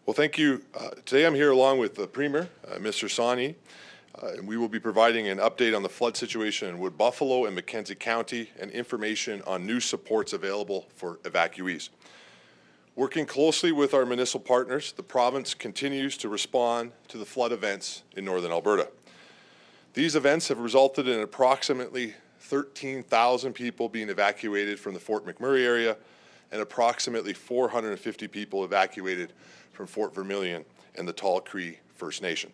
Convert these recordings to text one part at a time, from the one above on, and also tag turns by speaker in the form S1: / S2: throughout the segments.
S1: Well, thank you. Today I'm here along with the Premier, Mr. Sawney, and we will be providing an update on the flood situation in Wood Buffalo and Mackenzie County and information on new supports available for evacuees. Working closely with our municipal partners, the province continues to respond to the flood events in northern Alberta. These events have resulted in approximately 13,000 people being evacuated from the Fort McMurray area and approximately 450 people evacuated from Fort Vermilion and the Tall Cree First Nation.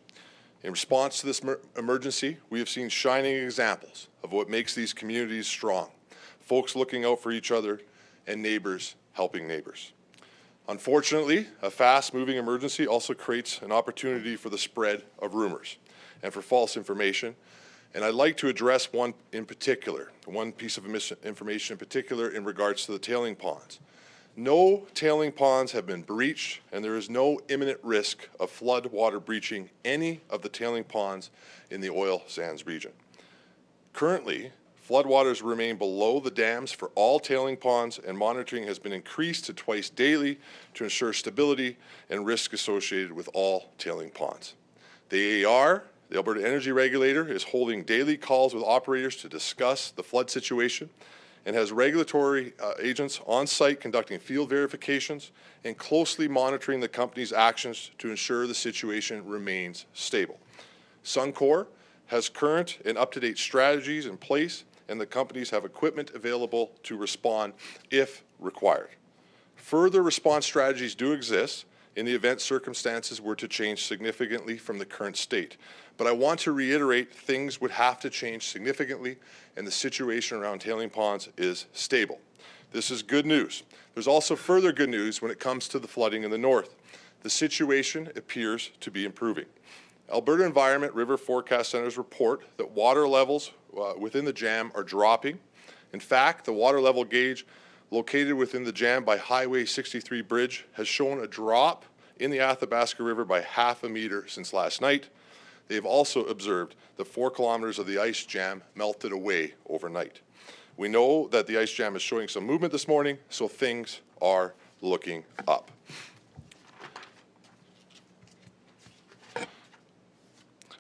S1: In response to this emergency, we have seen shining examples of what makes these communities strong, folks looking out for each other and neighbors helping neighbors. Unfortunately, a fast-moving emergency also creates an opportunity for the spread of rumors and for false information, and I'd like to address one in particular, one piece of information in particular in regards to the tailing ponds. No tailing ponds have been breached, and there is no imminent risk of flood water breaching any of the tailing ponds in the oil sands region. Currently, floodwaters remain below the dams for all tailing ponds, and monitoring has been increased to twice daily to ensure stability and risk associated with all tailing ponds. The AER, the Alberta Energy Regulator, is holding daily calls with operators to discuss the flood situation and has regulatory agents on site conducting field verifications and closely monitoring the company's actions to ensure the situation remains stable. Suncor has current and up-to-date strategies in place, and the companies have equipment available to respond if required. Further response strategies do exist in the event circumstances were to change significantly from the current state. But I want to reiterate, things would have to change significantly, and the situation around tailing ponds is stable. This is good news. There's also further good news when it comes to the flooding in the north. The situation appears to be improving. Alberta Environment River Forecast Center's report that water levels within the jam are dropping. In fact, the water level gauge located within the jam by Highway 63 bridge has shown a drop in the Athabasca River by half a meter since last night. They have also observed that 4 kilometers of the ice jam melted away overnight. We know that the ice jam is showing some movement this morning, so things are looking up.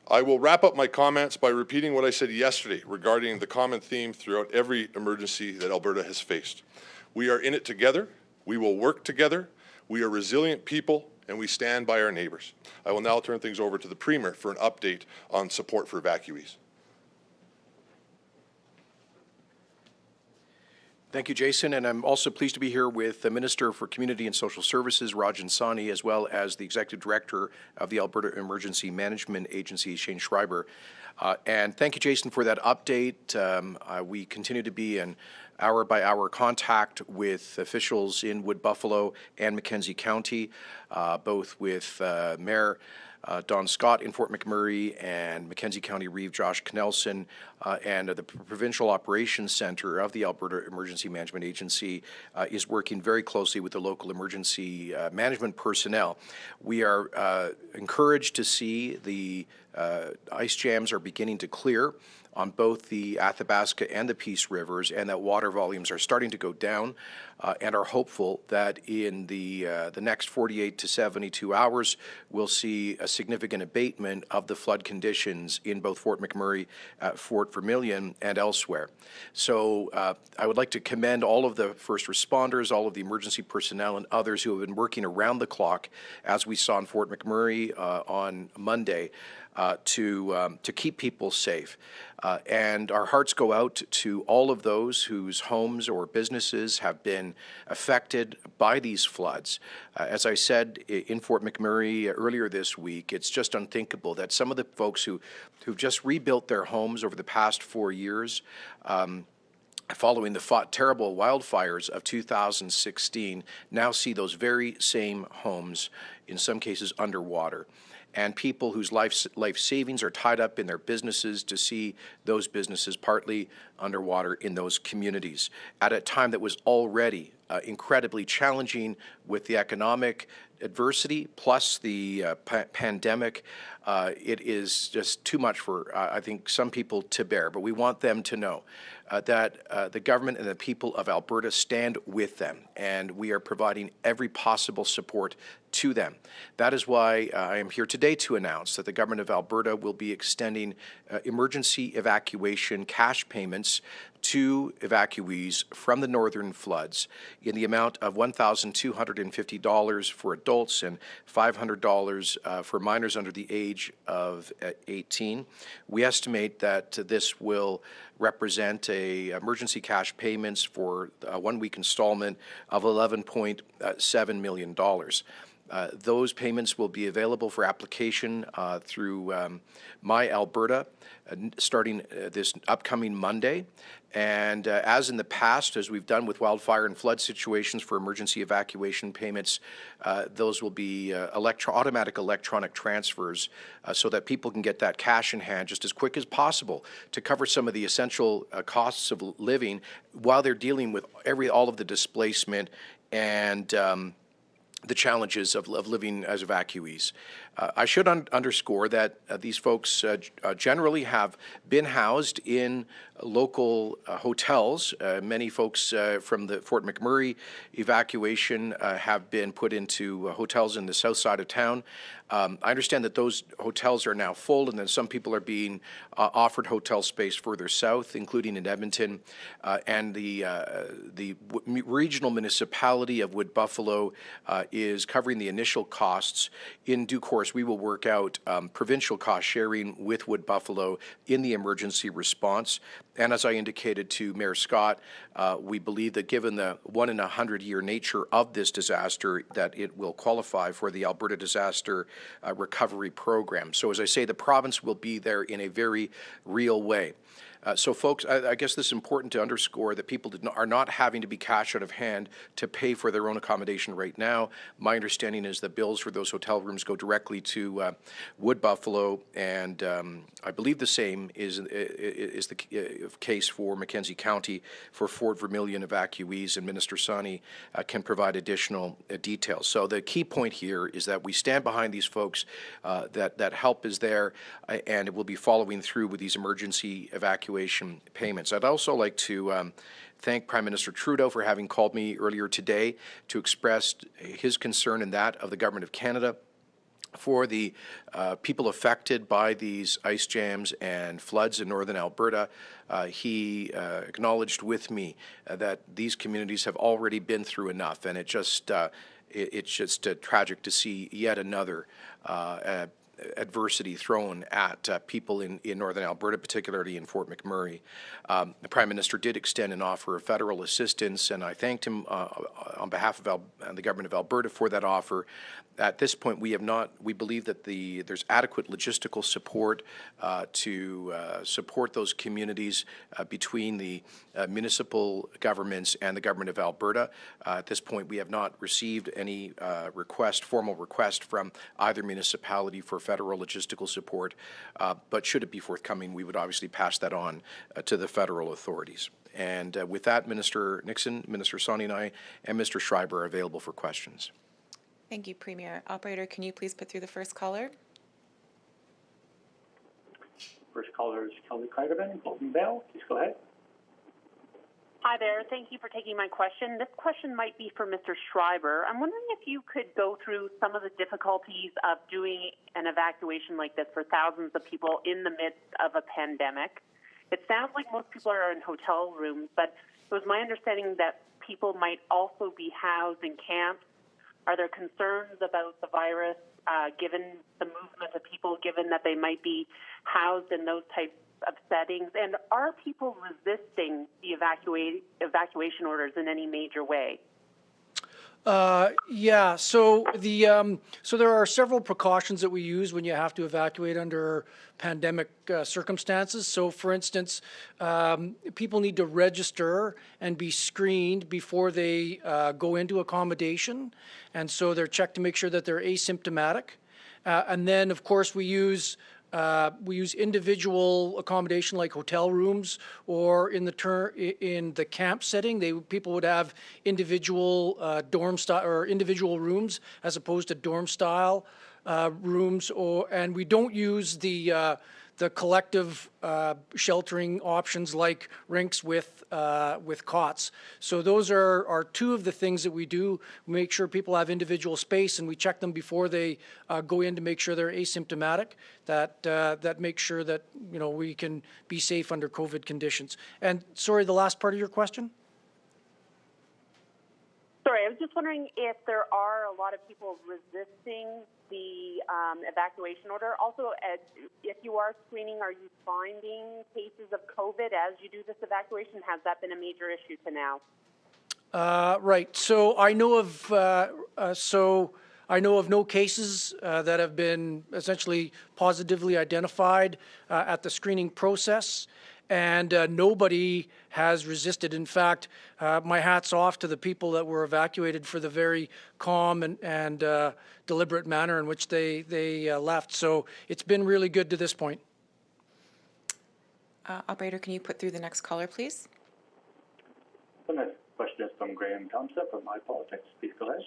S1: I will wrap up my comments by repeating what I said yesterday regarding the common theme throughout every emergency that Alberta has faced. We are in it together, we will work together, we are resilient people, and we stand by our neighbours. I will now turn things over to the Premier for an update on support for evacuees.
S2: Thank you, Jason, and I'm also pleased to be here with the Minister for Community and Social Services, Rajan Sawhney, as well as the Executive Director of the Alberta Emergency Management Agency, Shane Schreiber. And thank you, Jason, for that update. We continue to be in hour-by-hour contact with officials in Wood Buffalo and Mackenzie County, both with Mayor Don Scott in Fort McMurray and Mackenzie County Reeve Josh Knelson, and the Provincial Operations Centre of the Alberta Emergency Management Agency is working very closely with the local emergency management personnel. We are encouraged to see the ice jams are beginning to clear on both the Athabasca and the Peace Rivers, and that water volumes are starting to go down, and are hopeful that in the next 48 to 72 hours, we'll see a significant abatement of the flood conditions in both Fort McMurray, Fort Vermilion, and elsewhere. So I would like to commend all of the first responders, all of the emergency personnel, and others who have been working around the clock, as we saw in Fort McMurray on Monday, to keep people safe. And our hearts go out to all of those whose homes or businesses have been affected by these floods. As I said in Fort McMurray earlier this week, it's just unthinkable that some of the folks who've just rebuilt their homes over the past 4 years, following the terrible wildfires of 2016, now see those very same homes, in some cases, underwater. And people whose life savings are tied up in their businesses to see those businesses partly underwater in those communities at a time that was already incredibly challenging with the economic adversity plus the pandemic. It is just too much for, I think, some people to bear. But we want them to know that the government and the people of Alberta stand with them, and we are providing every possible support to them. That is why I am here today to announce that the Government of Alberta will be extending emergency evacuation cash payments to evacuees from the northern floods in the amount of $1,250 for adults and $500 for minors under the age of 18. We estimate that this will represent a emergency cash payments for a 1-week installment of $11.7 million. Those payments will be available for application through My Alberta starting this upcoming Monday. And as in the past, as we've done with wildfire and flood situations for emergency evacuation payments, those will be automatic electronic transfers so that people can get that cash in hand just as quick as possible to cover some of the essential costs of living while they're dealing with all of the displacement and the challenges of living as evacuees. I should underscore that these folks generally have been housed in local hotels. Many folks from the Fort McMurray evacuation have been put into hotels in the south side of town. I understand that those hotels are now full, and then some people are being offered hotel space further south, including in Edmonton. And the regional municipality of Wood Buffalo is covering the initial costs. In due course, we will work out provincial cost sharing with Wood Buffalo in the emergency response. And as I indicated to Mayor Scott, we believe that given the 1-in-100-year nature of this disaster, that it will qualify for the Alberta Disaster Recovery Program. So as I say, the province will be there in a very real way. So, folks, I guess this is important to underscore that people are not having to be cash out of hand to pay for their own accommodation right now. My understanding is that bills for those hotel rooms go directly to Wood Buffalo, and I believe the same is the case for Mackenzie County for Fort Vermilion evacuees, and Minister Sani can provide additional details. So the key point here is that we stand behind these folks, that help is there, and it will be following through with these emergency evacuation payments. I'd also like to thank Prime Minister Trudeau for having called me earlier today to express his concern and that of the Government of Canada for the people affected by these ice jams and floods in northern Alberta. He acknowledged with me that these communities have already been through enough, and it's just tragic to see yet another adversity thrown at people in northern Alberta, particularly in Fort McMurray. The Prime Minister did extend an offer of federal assistance, and I thanked him on behalf of the Government of Alberta for that offer. At this point, we believe that there's adequate logistical support to support those communities between the municipal governments and the Government of Alberta. At this point, we have not received any formal request from either municipality for federal logistical support, but should it be forthcoming, we would obviously pass that on to the federal authorities. And with that, Minister Nixon, Minister Sani and I, and Mr. Schreiber are available for questions.
S3: Thank you, Premier. Operator, can you please put through the first caller?
S4: First caller is Kelly Kreiderman, Golden Vale. Please go ahead.
S5: Hi there. Thank you for taking my question. This question might be for Mr. Schreiber. I'm wondering if you could go through some of the difficulties of doing an evacuation like this for thousands of people in the midst of a pandemic. It sounds like most people are in hotel rooms, but it was my understanding that people might also be housed in camps. Are there concerns about the virus, given the movement of people, given that they might be housed in those types of settings? And are people resisting the evacuation orders in any major way?
S6: Yeah. So there are several precautions that we use when you have to evacuate under pandemic circumstances. So, for instance, people need to register and be screened before they go into accommodation, and so they're checked to make sure that they're asymptomatic. And then, of course, we use individual accommodation like hotel rooms, or in the camp setting, people would have individual dorm style or individual rooms as opposed to dorm style rooms. And we don't use the the collective sheltering options like rinks with cots. So those are two of the things that we do. We make sure people have individual space, and we check them before they go in to make sure they're asymptomatic. That makes sure that we can be safe under COVID conditions. And sorry, the last part of your question?
S5: Sorry, I was just wondering if there are a lot of people resisting the evacuation order. Also, if you are screening, are you finding cases of COVID as you do this evacuation? Has that been a major issue to now?
S6: Right. So I know of no cases that have been essentially positively identified at the screening process, and nobody has resisted. In fact, my hat's off to the people that were evacuated for the very calm and deliberate manner in which they left. So it's been really good to this point.
S3: Operator, can you put through the next caller, please?
S4: The next question is from Graham Thompson from iPolitics. Please go ahead.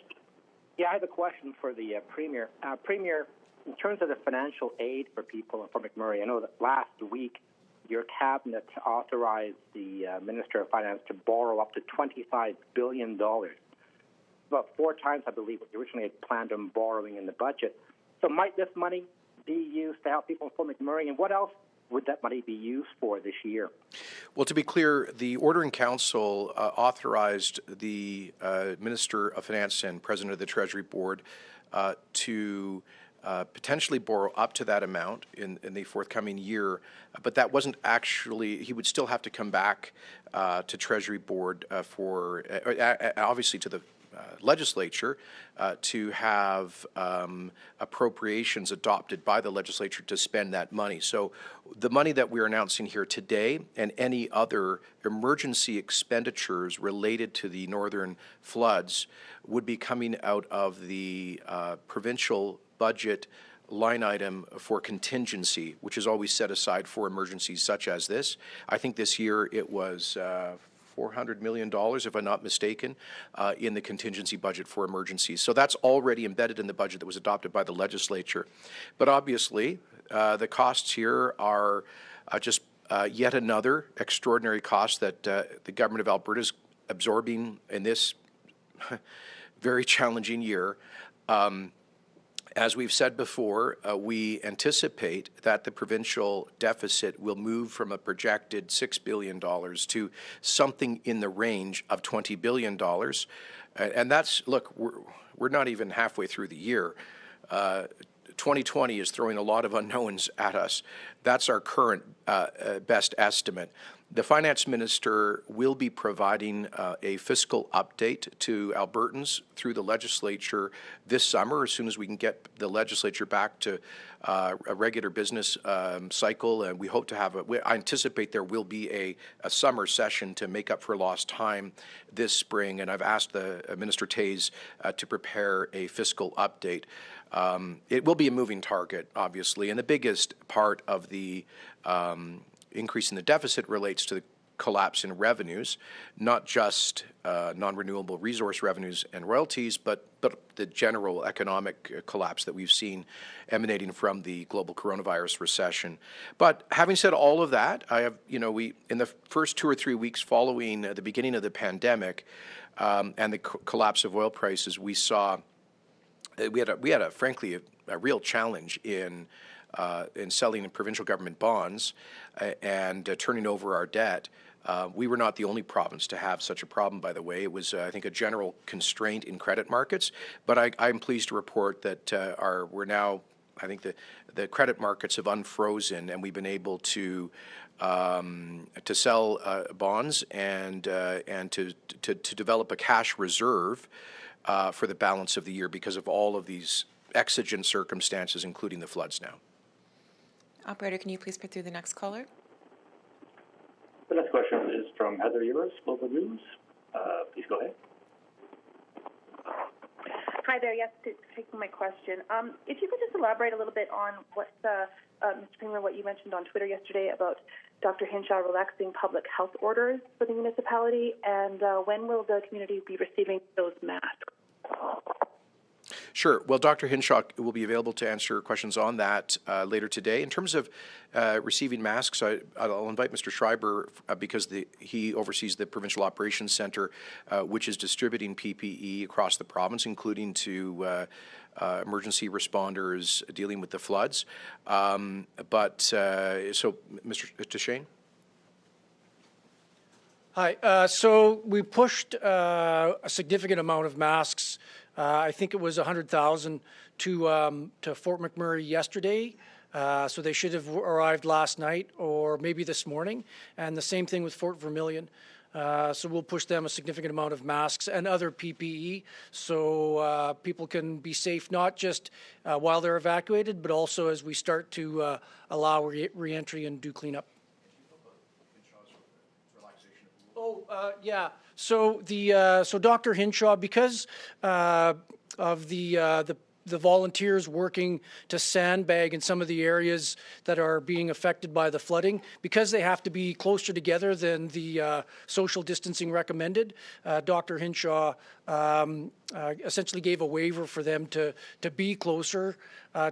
S7: Yeah, I have a question for the Premier. Premier, in terms of the financial aid for people for McMurray, I know that last week your cabinet authorized the Minister of Finance to borrow up to $25 billion. About 4 times, I believe, what you originally had planned on borrowing in the budget. So might this money be used to help people for McMurray, and what else would that money be used for this year?
S2: Well, to be clear, the Order in Council authorized the Minister of Finance and President of the Treasury Board to potentially borrow up to that amount in the forthcoming year, but that wasn't actually, he would still have to come back to Treasury Board for, obviously to the legislature to have appropriations adopted by the legislature to spend that money. So the money that we're announcing here today and any other emergency expenditures related to the northern floods would be coming out of the provincial budget line item for contingency, which is always set aside for emergencies such as this. I think this year it was $400 million, if I'm not mistaken, in the contingency budget for emergencies. So that's already embedded in the budget that was adopted by the legislature. But obviously, the costs here are just yet another extraordinary cost that the government of Alberta is absorbing in this very challenging year. As we've said before, we anticipate that the provincial deficit will move from a projected $6 billion to something in the range of $20 billion. And that's, look, we're not even halfway through the year. 2020 is throwing a lot of unknowns at us. That's our current best estimate. The finance minister will be providing a fiscal update to Albertans through the legislature this summer, as soon as we can get the legislature back to a regular business cycle. And we hope to have I anticipate there will be a summer session to make up for lost time this spring. And I've asked the Minister Tays to prepare a fiscal update. It will be a moving target, obviously, and the biggest part of the increase in the deficit relates to the collapse in revenues, not just non-renewable resource revenues and royalties, but the general economic collapse that we've seen emanating from the global coronavirus recession. But having said all of that, I have, we in the first 2 or 3 weeks following the beginning of the pandemic and the collapse of oil prices, we saw we had frankly a real challenge in selling provincial government bonds and turning over our debt. We were not the only province to have such a problem, by the way. It was, I think, a general constraint in credit markets. But I'm pleased to report that we're now, I think, the credit markets have unfrozen, and we've been able to sell bonds and to develop a cash reserve for the balance of the year because of all of these exigent circumstances, including the floods now.
S3: Operator, can you please put through the next caller?
S4: The next question is from Heather Euros, Global News. Please go ahead.
S8: Hi there. Yes, thanks for taking my question. If you could just elaborate a little bit on what, Mr. Premier, what you mentioned on Twitter yesterday about Dr. Hinshaw relaxing public health orders for the municipality, and when will the community be receiving those masks?
S2: Sure. Well, Dr. Hinshaw will be available to answer questions on that later today. In terms of receiving masks, I'll invite Mr. Schreiber because he oversees the Provincial Operations Centre, which is distributing PPE across the province, including to emergency responders dealing with the floods. So, Mr. Shane?
S6: Hi. So we pushed a significant amount of masks. I think it was 100,000 to Fort McMurray yesterday. So they should have arrived last night or maybe this morning. And the same thing with Fort Vermilion. So we'll push them a significant amount of masks and other PPE so people can be safe, not just while they're evacuated, but also as we start to allow re-entry and do cleanup. Yeah. So so Dr. Hinshaw, because of the volunteers working to sandbag in some of the areas that are being affected by the flooding, because they have to be closer together than the social distancing recommended, Dr. Hinshaw essentially gave a waiver for them to be closer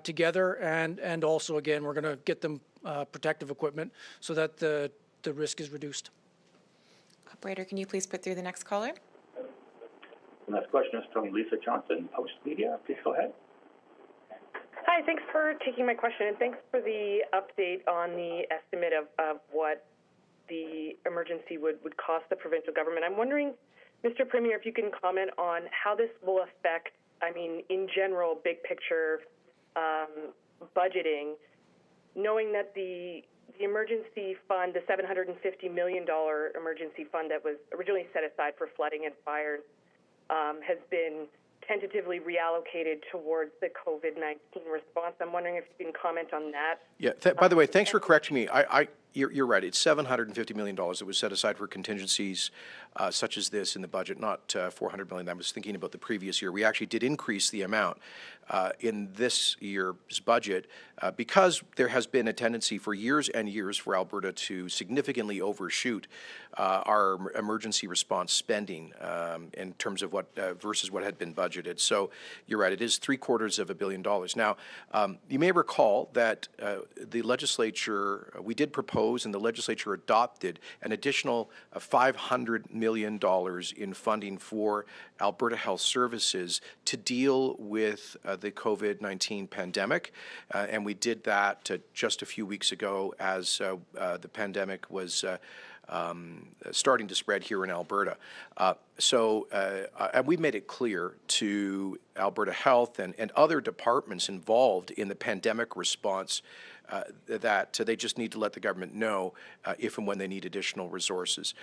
S6: together, and also, again, we're going to get them protective equipment so that the risk is reduced.
S3: Operator, can you please put through the next caller?
S4: The next question is from Lisa Johnson, Post Media. Please go ahead.
S9: Hi, thanks for taking my question, and thanks for the update on the estimate of what the emergency would cost the provincial government. I'm wondering, Mr. Premier, if you can comment on how this will affect, in general, big picture budgeting, knowing that the emergency fund, the $750 million emergency fund that was originally set aside for flooding and fires, has been tentatively reallocated towards the COVID-19 response. I'm wondering if you can comment on that.
S2: Yeah. By the way, thanks for correcting me. You're right. It's $750 million that was set aside for contingencies such as this in the budget, not $400 million. I was thinking about the previous year. We actually did increase the amount in this year's budget because there has been a tendency for years and years for Alberta to significantly overshoot our emergency response spending in terms of what versus what had been budgeted. So you're right. It is $750 million. Now, you may recall that the legislature, we did propose and the legislature adopted an additional $500 million in funding for Alberta Health Services to deal with the COVID-19 pandemic. And we did that just a few weeks ago as the pandemic was starting to spread here in Alberta. And we made it clear to Alberta Health and other departments involved in the pandemic response that they just need to let the government know if and when they need additional resources.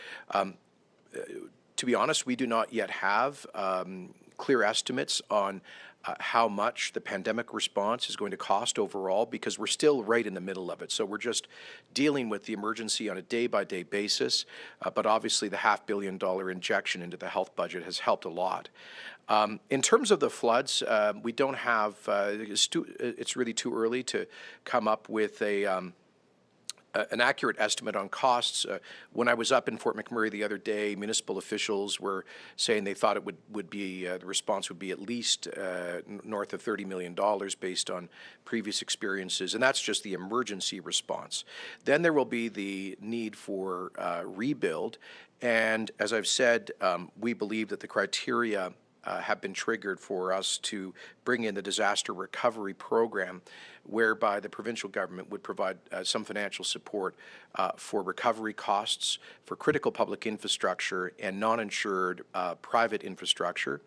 S2: To be honest, we do not yet have clear estimates on how much the pandemic response is going to cost overall because we're still right in the middle of it. So we're just dealing with the emergency on a day-by-day basis, but obviously the $500 million injection into the health budget has helped a lot. In terms of the floods, we don't have, it's really too early to come up with an accurate estimate on costs. When I was up in Fort McMurray the other day, municipal officials were saying they thought it would be, the response would be at least north of $30 million based on previous experiences, and that's just the emergency response. Then there will be the need for rebuild, and as I've said, we believe that the criteria have been triggered for us to bring in the disaster recovery program, whereby the provincial government would provide some financial support for recovery costs for critical public infrastructure and non-insured private infrastructure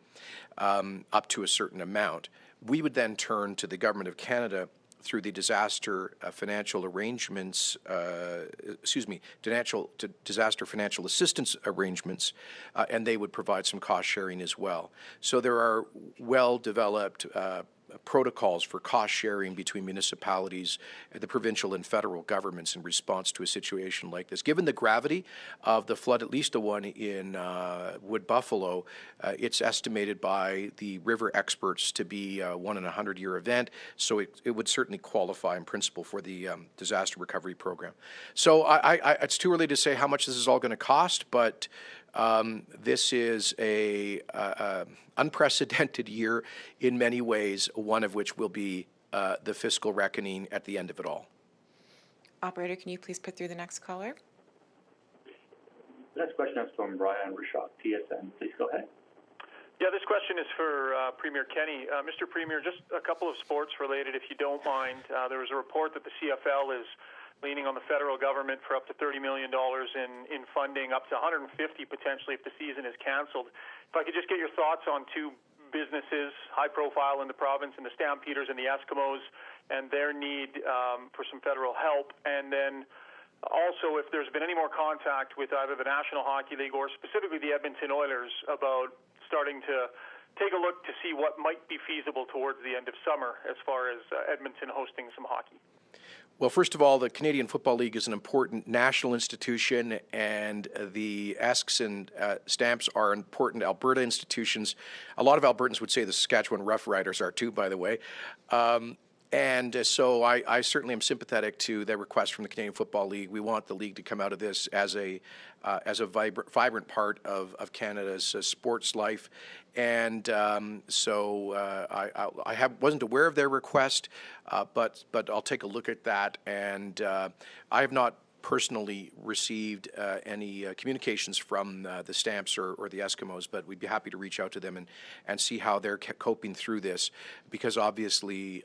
S2: up to a certain amount. We would then turn to the Government of Canada through the disaster financial arrangements, disaster financial assistance arrangements, and they would provide some cost sharing as well. So there are well-developed protocols for cost sharing between municipalities, the provincial and federal governments in response to a situation like this. Given the gravity of the flood, at least the one in Wood Buffalo, it's estimated by the river experts to be a 1 in a 100-year event, so it would certainly qualify in principle for the disaster recovery program. So it's too early to say how much this is all going to cost, but This is a unprecedented year in many ways, one of which will be the fiscal reckoning at the end of it all.
S3: Operator, can you please put through the next caller?
S4: The next question is from Brian Rishak, TSN. Please go ahead.
S10: Yeah, this question is for Premier Kenney. Mr. Premier, just a couple of sports related, if you don't mind. There was a report that the CFL is leaning on the federal government for up to $30 million in funding, up to $150 potentially if the season is canceled. If I could just get your thoughts on two businesses, high profile in the province, and the Stampeders and the Eskimos, and their need for some federal help. And then also, if there's been any more contact with either the National Hockey League or specifically the Edmonton Oilers about starting to take a look to see what might be feasible towards the end of summer as far as Edmonton hosting some hockey.
S2: Well, first of all, the Canadian Football League is an important national institution, and the Esks and Stamps are important Alberta institutions. A lot of Albertans would say the Saskatchewan Rough Riders are too, by the way. So I certainly am sympathetic to the request from the Canadian Football League. We want the league to come out of this as a vibrant part of Canada's sports life. And so I wasn't aware of their request, but I'll take a look at that. And I have not personally received any communications from the Stamps or the Eskimos, but we'd be happy to reach out to them and see how they're coping through this, because obviously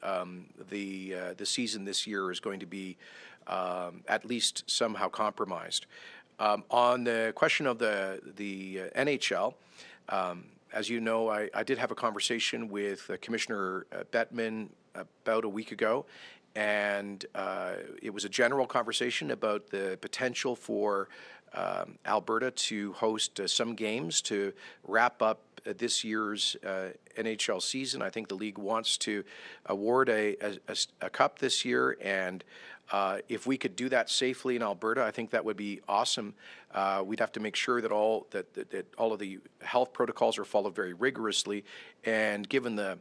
S2: the season this year is going to be at least somehow compromised. On the question of the NHL, as you know, I did have a conversation with Commissioner Bettman about a week ago, and it was a general conversation about the potential for Alberta to host some games to wrap up this year's NHL season. I think the league wants to award a cup this year, and if we could do that safely in Alberta, I think that would be awesome. We'd have to make sure that all of the health protocols are followed very rigorously, and given the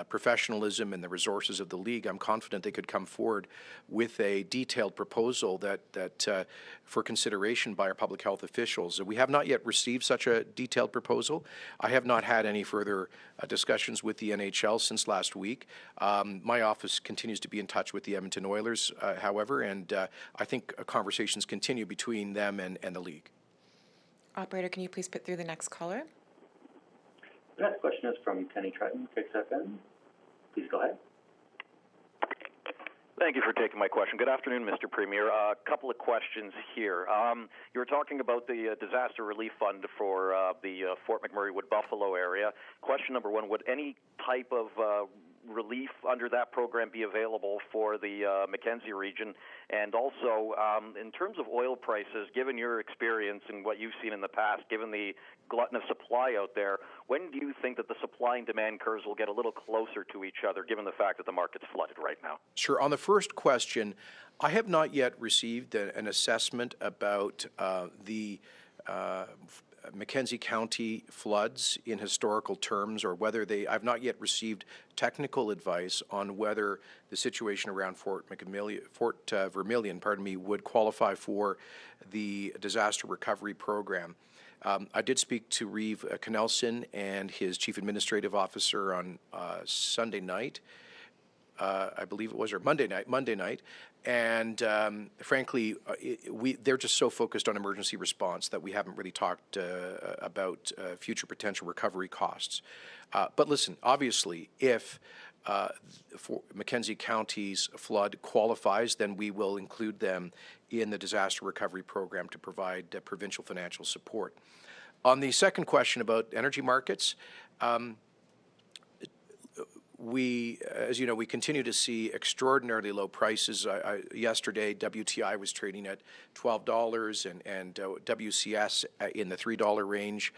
S2: professionalism and the resources of the league, I'm confident they could come forward with a detailed proposal that for consideration by our public health officials. We have not yet received such a detailed proposal. I have not had any further discussions with the NHL since last week. My office continues to be in touch with the Edmonton Oilers, however, and I think conversations continue between them and the league.
S3: Operator, can you please put through the next caller?
S4: The next question is from Kenney Triton, KXFM. Please go ahead.
S11: Thank you for taking my question. Good afternoon, Mr. Premier. A couple of questions here. You were talking about the disaster relief fund for the Fort McMurray Wood Buffalo area. Question number one, would any type of relief under that program be available for the Mackenzie region? And also, in terms of oil prices, given your experience and what you've seen in the past, given the glutton of supply out there, when do you think that the supply and demand curves will get a little closer to each other, given the fact that the market's flooded right now?
S2: Sure. On the first question, I have not yet received an assessment about the Mackenzie County floods in historical terms, or whether I've not yet received technical advice on whether the situation around Fort Vermilion, would qualify for the disaster recovery program. I did speak to Reeve Knelson and his chief administrative officer on Sunday night, I believe it was, or Monday night, and frankly, they're just so focused on emergency response that we haven't really talked about future potential recovery costs. But listen, obviously, if for Mackenzie County's flood qualifies, then we will include them in the disaster recovery program to provide provincial financial support. On the second question about energy markets, as you know, we continue to see extraordinarily low prices. Yesterday, WTI was trading at $12 and WCS in the $3 range.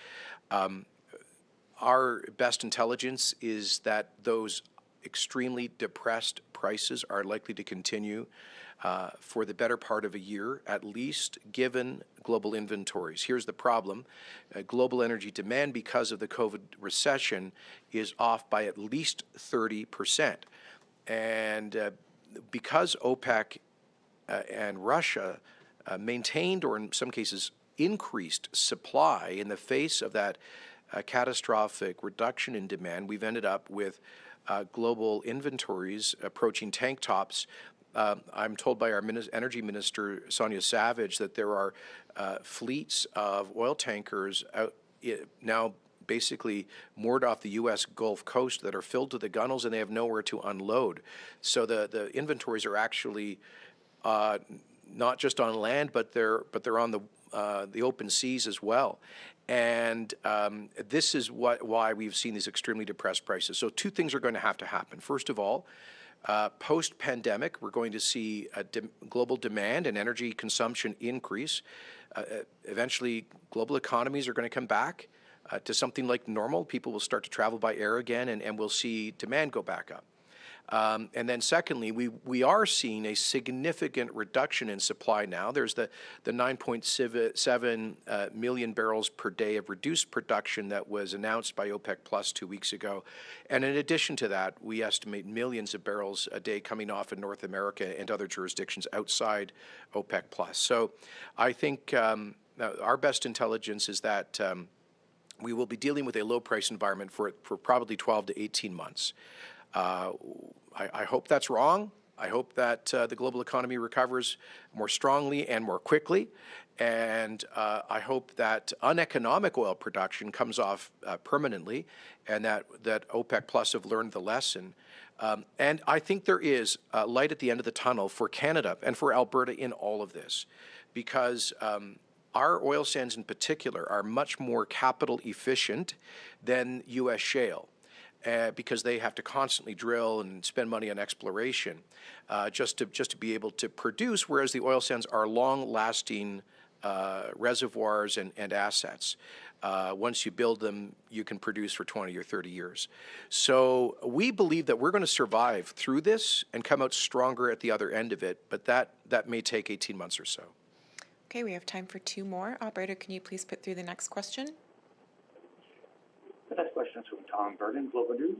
S2: Our best intelligence is that those extremely depressed prices are likely to continue for the better part of a year, at least, given global inventories. Here's the problem. Global energy demand, because of the COVID recession, is off by at least 30%. And because OPEC and Russia maintained, or in some cases increased supply in the face of that catastrophic reduction in demand, we've ended up with global inventories approaching tank tops. I'm told by our Energy Minister, Sonia Savage, that there are fleets of oil tankers out now basically moored off the U.S. Gulf Coast that are filled to the gunnels, and they have nowhere to unload. So the inventories are actually not just on land, but they're on the open seas as well. And this is why we've seen these extremely depressed prices. So two things are going to happen. First of all, post-pandemic, we're going to see global demand and energy consumption increase. Eventually, global economies are going to come back to something like normal. People will start to travel by air again, and we'll see demand go back up. And then secondly, we are seeing a significant reduction in supply now. There's the 9.7 million barrels per day of reduced production that was announced by OPEC Plus 2 weeks ago. And in addition to that, we estimate millions of barrels a day coming off in North America and other jurisdictions outside OPEC Plus. So I think our best intelligence is that we will be dealing with a low price environment for probably 12 to 18 months. I hope that's wrong. I hope that the global economy recovers more strongly and more quickly. And I hope that uneconomic oil production comes off permanently, and that OPEC Plus have learned the lesson. And I think there is light at the end of the tunnel for Canada and for Alberta in all of this, because our oil sands in particular are much more capital efficient than U.S. shale. Because they have to constantly drill and spend money on exploration just to be able to produce, whereas the oil sands are long-lasting reservoirs and assets. Once you build them, you can produce for 20 or 30 years. So we believe that we're going to survive through this and come out stronger at the other end of it, but that may take 18 months or so.
S3: Okay, we have time for two more. Operator, can you please put through the next question?
S4: The next question is from Tom Vernon, Global News.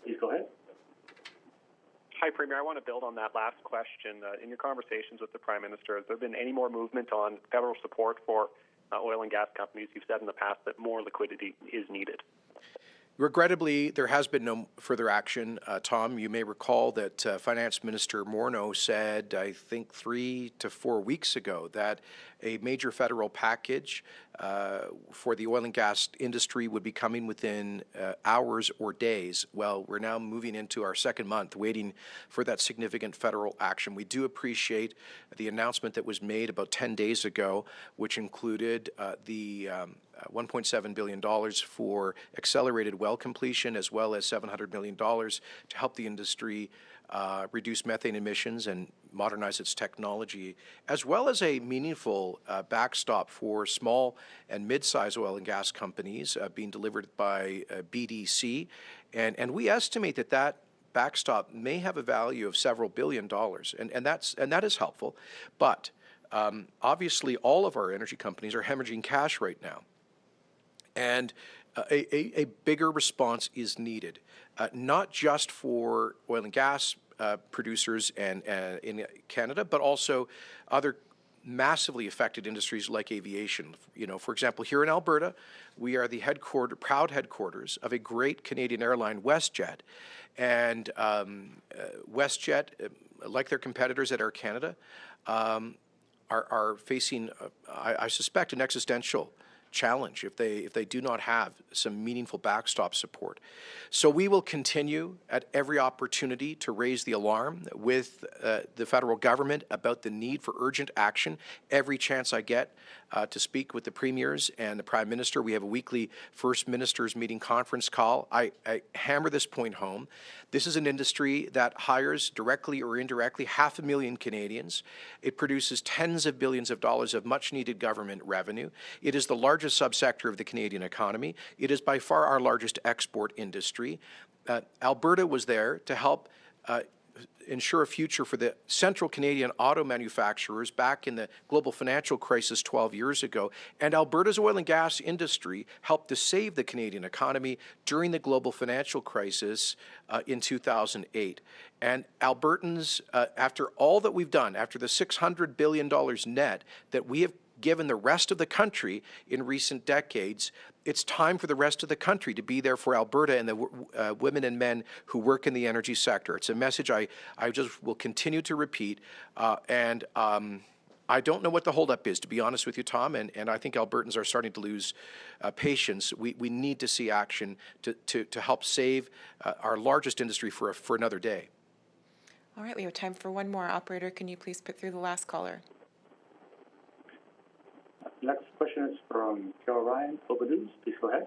S4: Please go ahead.
S12: Hi, Premier. I want to build on that last question. In your conversations with the Prime Minister, has there been any more movement on federal support for oil and gas companies? You've said in the past that more liquidity is needed.
S2: Regrettably, there has been no further action. Tom, you may recall that Finance Minister Morneau said, I think 3 to 4 weeks ago, that a major federal package for the oil and gas industry would be coming within hours or days. Well, we're now moving into our second month waiting for that significant federal action. We do appreciate the announcement that was made about 10 days ago, which included the $1.7 billion for accelerated well completion, as well as $700 million to help the industry reduce methane emissions and modernize its technology, as well as a meaningful backstop for small and mid-sized oil and gas companies being delivered by BDC. And we estimate that backstop may have a value of several $billion, and that is helpful. But obviously, all of our energy companies are hemorrhaging cash right now. And a bigger response is needed, not just for oil and gas producers and in Canada, but also other massively affected industries like aviation. You know, for example, here in Alberta, we are the proud headquarters of a great Canadian airline, WestJet, and WestJet, like their competitors at Air Canada, are facing, I suspect, an existential challenge if they do not have some meaningful backstop support. So we will continue at every opportunity to raise the alarm with the federal government about the need for urgent action. Every chance I get to speak with the premiers and the Prime Minister, we have a weekly First Ministers meeting conference call. I hammer this point home. This is an industry that hires directly or indirectly 500,000 Canadians. It produces tens of billions of dollars of much-needed government revenue. It is the largest subsector of the Canadian economy. It is by far our largest export industry. Alberta was there to help ensure a future for the central Canadian auto manufacturers back in the global financial crisis 12 years ago. And Alberta's oil and gas industry helped to save the Canadian economy during the global financial crisis in 2008. And Albertans, after all that we've done, after the $600 billion net that we have given the rest of the country in recent decades. It's time for the rest of the country to be there for Alberta and the women and men who work in the energy sector. It's a message I just will continue to repeat. I don't know what the holdup is, to be honest with you, Tom, and I think Albertans are starting to lose patience. We need to see action to help save our largest industry for another day.
S3: All right, we have time for one more. Operator, can you please put through the last caller?
S4: Next question is from Carol Ryan, Global News. Please go ahead.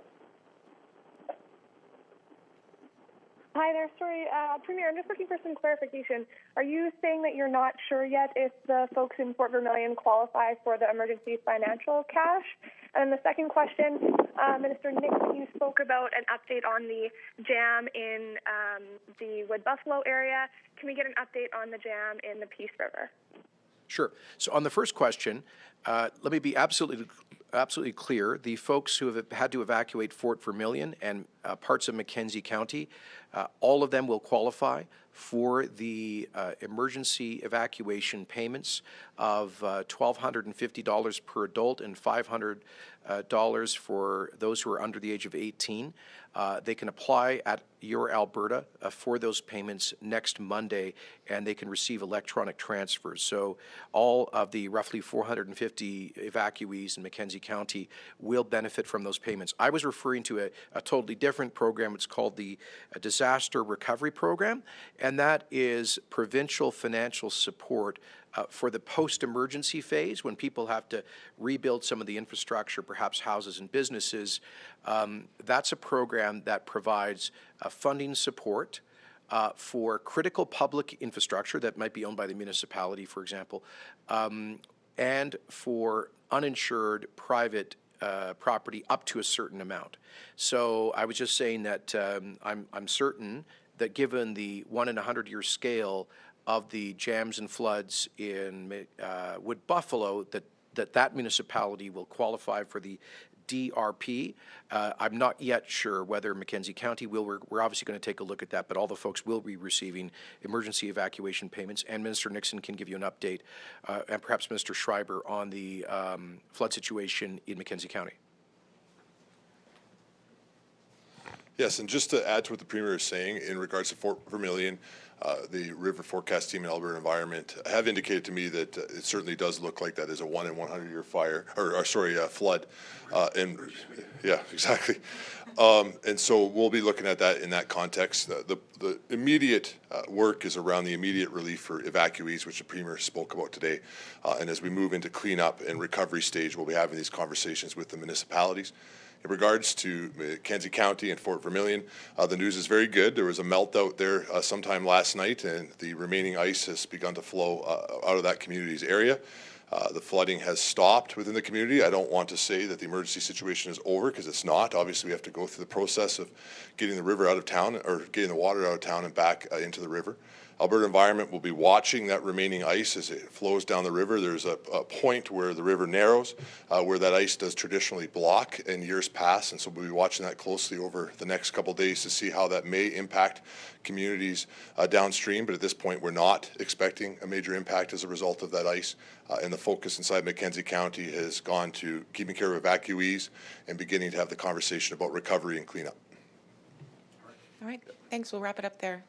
S8: Hi there. Sorry, Premier, I'm just looking for some clarification. Are you saying that you're not sure yet if the folks in Fort Vermilion qualify for the emergency financial cash? And the second question, Minister Nixon, you spoke about an update on the jam in the Wood Buffalo area. Can we get an update on the jam in the Peace River?
S2: Sure. So on the first question, let me be absolutely clear. The folks who have had to evacuate Fort Vermilion and parts of Mackenzie County, all of them will qualify for the emergency evacuation payments of $1,250 per adult and $500 for those who are under the age of 18. They can apply at Your Alberta for those payments next Monday, and they can receive electronic transfers. So all of the roughly 450 evacuees in Mackenzie County will benefit from those payments. I was referring to a totally different program. It's called the Disaster Recovery Program, and that is provincial financial support for the post-emergency phase, when people have to rebuild some of the infrastructure, perhaps houses and businesses. That's a program that provides funding support for critical public infrastructure that might be owned by the municipality, for example, and for uninsured private property up to a certain amount. So I was just saying that I'm certain that given the 1 in 100-year scale of the jams and floods in Wood Buffalo, that municipality will qualify for the DRP. I'm not yet sure whether Mackenzie County will. We're obviously going to take a look at that, but all the folks will be receiving emergency evacuation payments, and Minister Nixon can give you an update, and perhaps Minister Schreiber, on the flood situation in Mackenzie County.
S1: Yes, and just to add to what the Premier is saying in regards to Fort Vermilion, the river forecast team in Alberta Environment have indicated to me that it certainly does look like that is a 1 in 100-year flood. And yeah, exactly. And so we'll be looking at that in that context. The immediate work is around the immediate relief for evacuees, which the Premier spoke about today. And as we move into cleanup and recovery stage, we'll be having these conversations with the municipalities. In regards to Mackenzie County and Fort Vermilion, the news is very good. There was a melt out there sometime last night, and the remaining ice has begun to flow out of that community's area. The flooding has stopped within the community. I don't want to say that the emergency situation is over, because it's not. Obviously, we have to go through the process of getting the river out of town, or getting the water out of town and back into the river. Alberta Environment will be watching that remaining ice as it flows down the river. There's a point where the river narrows, where that ice does traditionally block in years past, and so we'll be watching that closely over the next couple of days to see how that may impact communities downstream. But at this point, we're not expecting a major impact as a result of that ice, and the focus inside Mackenzie County has gone to keeping care of evacuees and beginning to have the conversation about recovery and cleanup.
S3: All right, thanks. We'll wrap it up there.